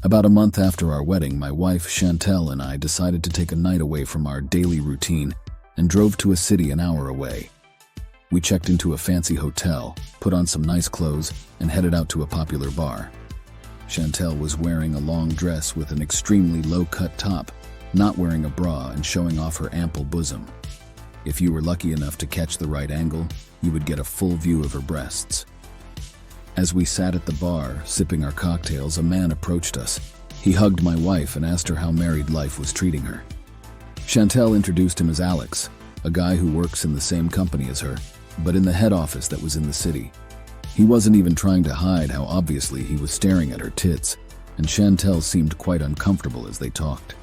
About a month after our wedding, my wife, Chantelle, and I decided to take a night away from our daily routine and drove to a city an hour away. We checked into a fancy hotel, put on some nice clothes, and headed out to a popular bar. Chantelle was wearing a long dress with an extremely low-cut top, not wearing a bra and showing off her ample bosom. If you were lucky enough to catch the right angle, you would get a full view of her breasts. As we sat at the bar, sipping our cocktails, a man approached us. He hugged my wife and asked her how married life was treating her. Chantelle introduced him as Alex, a guy who works in the same company as her, but in the head office that was in the city. He wasn't even trying to hide how obviously he was staring at her tits, and Chantelle seemed quite uncomfortable as they talked.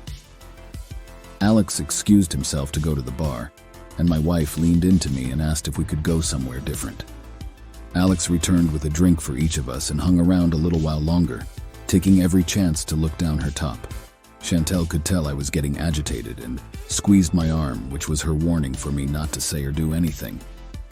Alex excused himself to go to the bar, and my wife leaned into me and asked if we could go somewhere different. Alex returned with a drink for each of us and hung around a little while longer, taking every chance to look down her top. Chantelle could tell I was getting agitated and squeezed my arm, which was her warning for me not to say or do anything.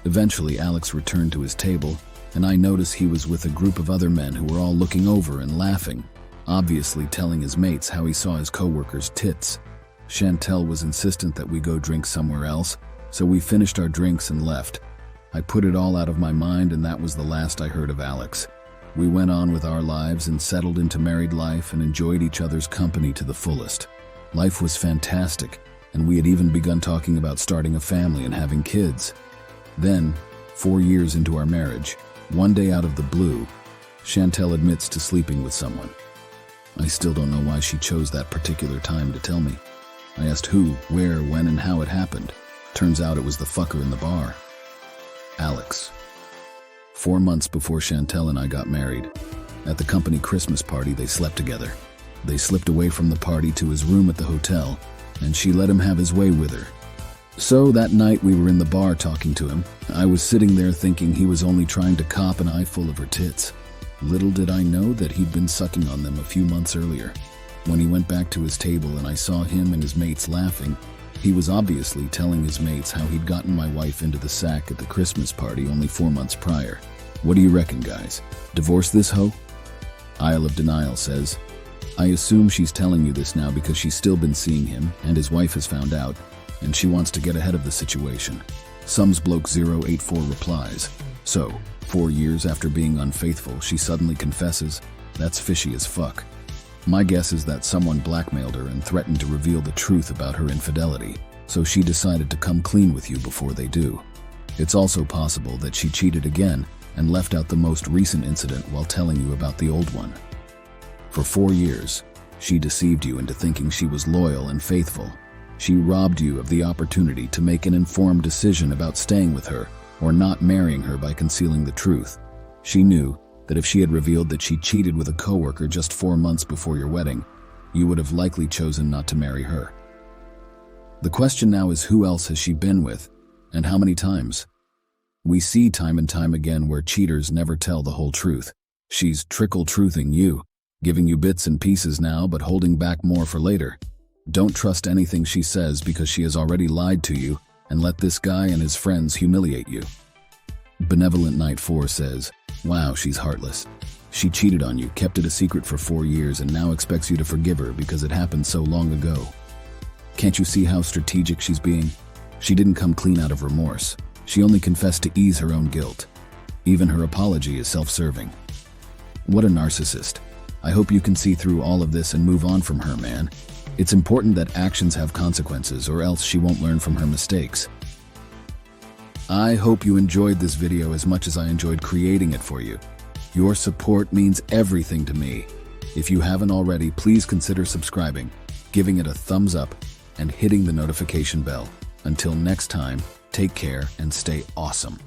Eventually, Alex returned to his table, and I noticed he was with a group of other men who were all looking over and laughing, obviously telling his mates how he saw his coworkers' tits. Chantelle was insistent that we go drink somewhere else, so we finished our drinks and left. I put it all out of my mind, and that was the last I heard of Alex. We went on with our lives and settled into married life and enjoyed each other's company to the fullest. Life was fantastic, and we had even begun talking about starting a family and having kids. Then, 4 years into our marriage, one day out of the blue, Chantelle admits to sleeping with someone. I still don't know why she chose that particular time to tell me. I asked who, where, when, and how it happened. Turns out it was the fucker in the bar. Alex. 4 months before Chantelle and I got married, at the company Christmas party, they slept together. They slipped away from the party to his room at the hotel, and she let him have his way with her. So that night we were in the bar talking to him. I was sitting there thinking he was only trying to cop an eyeful of her tits. Little did I know that he'd been sucking on them a few months earlier. When he went back to his table and I saw him and his mates laughing, he was obviously telling his mates how he'd gotten my wife into the sack at the Christmas party only 4 months prior. What do you reckon, guys? Divorce this hoe? Isle of Denial says, I assume she's telling you this now because she's still been seeing him and his wife has found out, and she wants to get ahead of the situation. Sumsbloke084 replies, so, 4 years after being unfaithful, she suddenly confesses? That's fishy as fuck. My guess is that someone blackmailed her and threatened to reveal the truth about her infidelity, so she decided to come clean with you before they do. It's also possible that she cheated again and left out the most recent incident while telling you about the old one. For 4 years, she deceived you into thinking she was loyal and faithful. She robbed you of the opportunity to make an informed decision about staying with her or not marrying her by concealing the truth. She knew that if she had revealed that she cheated with a coworker just 4 months before your wedding, you would have likely chosen not to marry her. The question now is, who else has she been with, and how many times? We see time and time again where cheaters never tell the whole truth. She's trickle-truthing you, giving you bits and pieces now but holding back more for later. Don't trust anything she says because she has already lied to you, and let this guy and his friends humiliate you. Benevolent Knight 4 says, wow, she's heartless. She cheated on you, kept it a secret for 4 years, and now expects you to forgive her because it happened so long ago. Can't you see how strategic she's being? She didn't come clean out of remorse. She only confessed to ease her own guilt. Even her apology is self-serving. What a narcissist. I hope you can see through all of this and move on from her, man. It's important that actions have consequences, or else she won't learn from her mistakes. I hope you enjoyed this video as much as I enjoyed creating it for you. Your support means everything to me. If you haven't already, please consider subscribing, giving it a thumbs up, and hitting the notification bell. Until next time, take care and stay awesome.